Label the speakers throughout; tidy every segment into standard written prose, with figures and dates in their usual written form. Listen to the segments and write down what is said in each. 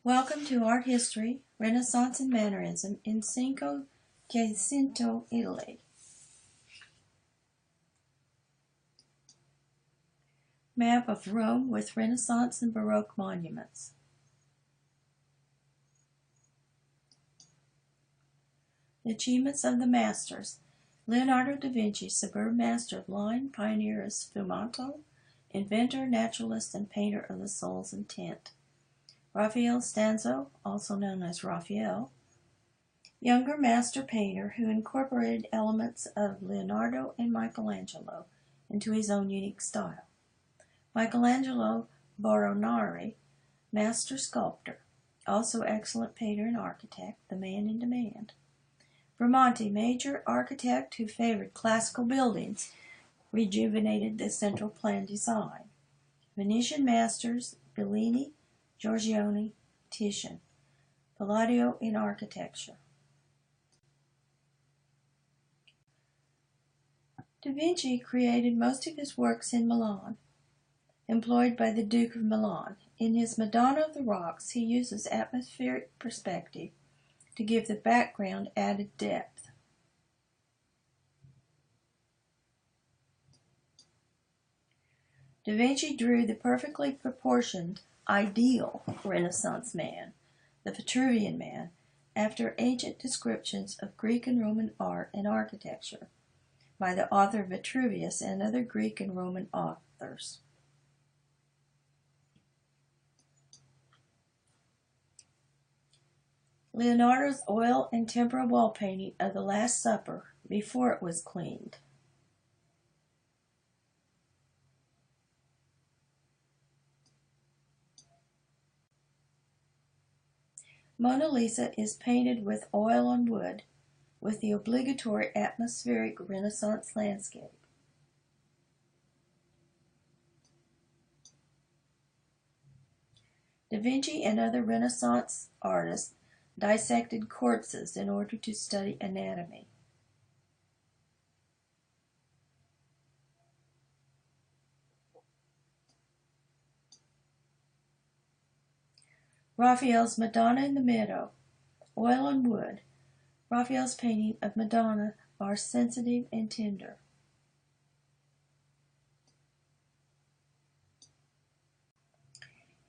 Speaker 1: Welcome to Art History, Renaissance and Mannerism in Cinquecento, Italy. Map of Rome with Renaissance and Baroque monuments. The achievements of the masters. Leonardo da Vinci, superb master of line, pioneer of sfumato, inventor, naturalist, and painter of the soul's intent. Raphael Stanzo, also known as Raphael, younger master painter who incorporated elements of Leonardo and Michelangelo into his own unique style. Michelangelo Boronari, master sculptor, also excellent painter and architect, the man in demand. Bramante, major architect who favored classical buildings, rejuvenated the central plan design. Venetian masters, Bellini, Giorgione, Titian. Palladio in architecture. Da Vinci created most of his works in Milan, employed by the Duke of Milan. In his Madonna of the Rocks, he uses atmospheric perspective to give the background added depth. Da Vinci drew the perfectly proportioned, ideal Renaissance man, the Vitruvian man, after ancient descriptions of Greek and Roman art and architecture by the author Vitruvius and other Greek and Roman authors. Leonardo's oil and tempera wall painting of the Last Supper before it was cleaned. Mona Lisa is painted with oil on wood with the obligatory atmospheric Renaissance landscape. Da Vinci and other Renaissance artists dissected corpses in order to study anatomy. Raphael's Madonna in the Meadow, oil on wood. Raphael's painting of Madonna are sensitive and tender.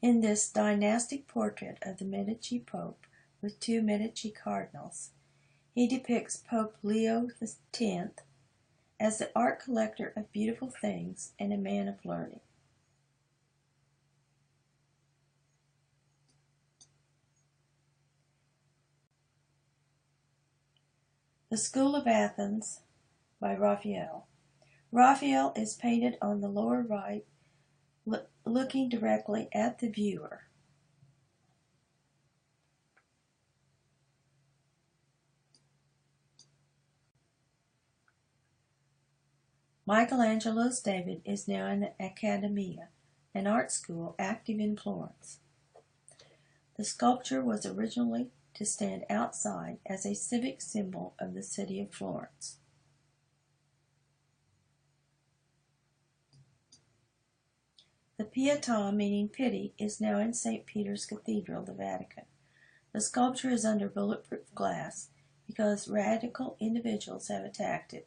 Speaker 1: In this dynastic portrait of the Medici Pope with two Medici cardinals, he depicts Pope Leo X as the art collector of beautiful things and a man of learning. The School of Athens by Raphael. Raphael is painted on the lower right, looking directly at the viewer. Michelangelo's David is now in the Accademia, an art school active in Florence. The sculpture was originally to stand outside as a civic symbol of the city of Florence. The Pietà, meaning pity, is now in St. Peter's Cathedral, the Vatican. The sculpture is under bulletproof glass because radical individuals have attacked it.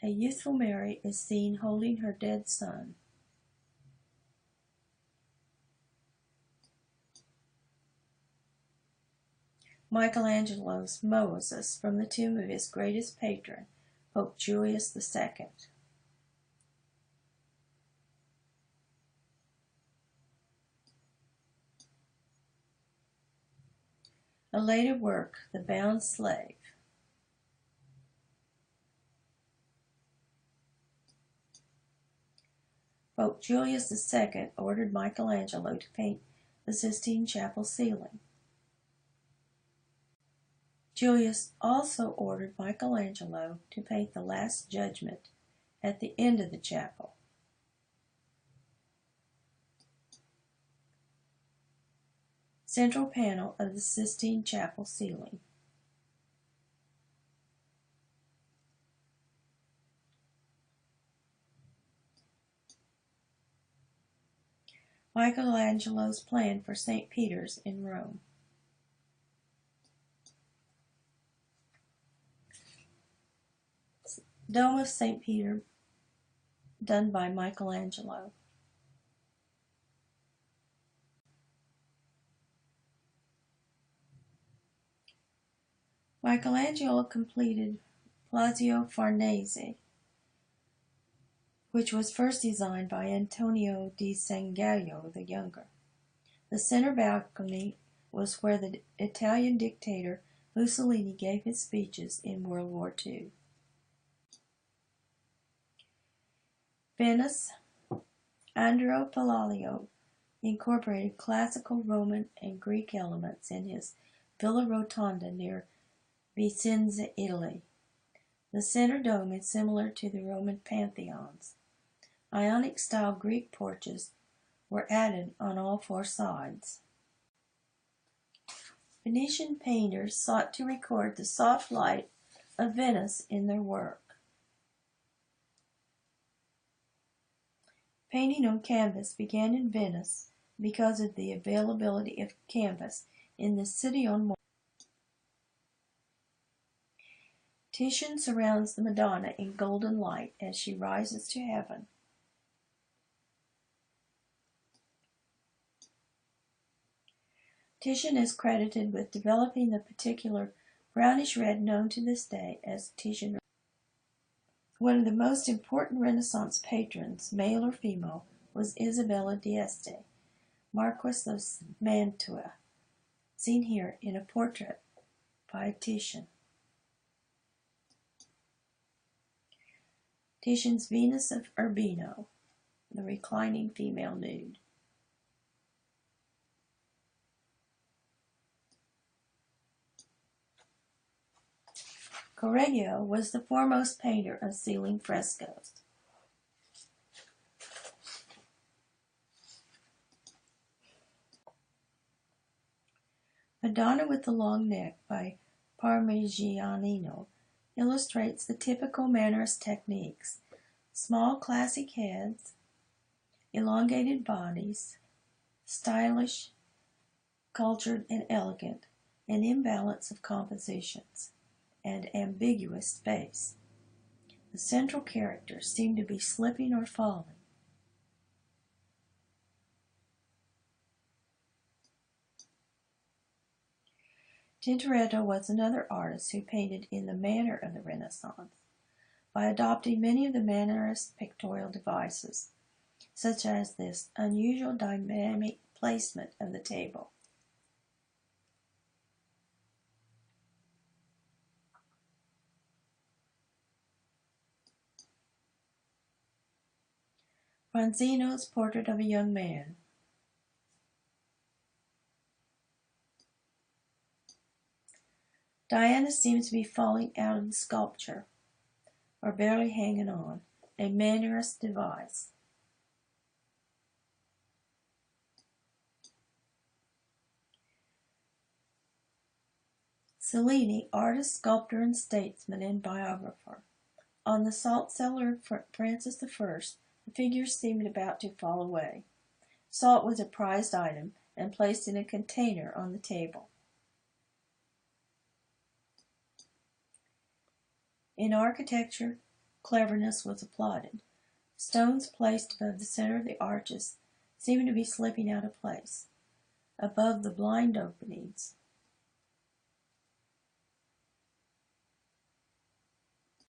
Speaker 1: A youthful Mary is seen holding her dead son. Michelangelo's Moses from the tomb of his greatest patron, Pope Julius II. A later work, The Bound Slave. Pope Julius II ordered Michelangelo to paint the Sistine Chapel ceiling. Julius also ordered Michelangelo to paint the Last Judgment at the end of the chapel. Central panel of the Sistine Chapel ceiling. Michelangelo's plan for St. Peter's in Rome. Dome of St. Peter, done by Michelangelo. Michelangelo completed Palazzo Farnese, which was first designed by Antonio di Sangallo the Younger. The center balcony was where the Italian dictator Mussolini gave his speeches in World War II. Venice. Andrea Palladio incorporated classical Roman and Greek elements in his Villa Rotonda near Vicenza, Italy. The center dome is similar to the Roman pantheons. Ionic-style Greek porches were added on all four sides. Venetian painters sought to record the soft light of Venice in their work. Painting on canvas began in Venice because of the availability of canvas in the city on Mars. Titian surrounds the Madonna in golden light as she rises to heaven. Titian is credited with developing the particular brownish red known to this day as Titian red. One of the most important Renaissance patrons, male or female, was Isabella d'Este, Marquess of Mantua, seen here in a portrait by Titian. Titian's Venus of Urbino, the reclining female nude. Correggio was the foremost painter of ceiling frescoes. Madonna with the Long Neck by Parmigianino illustrates the typical Mannerist techniques: small classic heads, elongated bodies, stylish, cultured, and elegant, an imbalance of compositions, and ambiguous space. The central characters seem to be slipping or falling. Tintoretto was another artist who painted in the manner of the Renaissance by adopting many of the Mannerist pictorial devices, such as this unusual dynamic placement of the table. Bronzino's Portrait of a Young Man. Diana seems to be falling out of the sculpture, or barely hanging on, a Mannerist device. Cellini, artist, sculptor, and statesman and biographer. On the salt cellar of Francis I, the figures seemed about to fall away. Salt was a prized item and placed in a container on the table. In architecture, cleverness was applauded. Stones placed above the center of the arches seemed to be slipping out of place. Above the blind openings,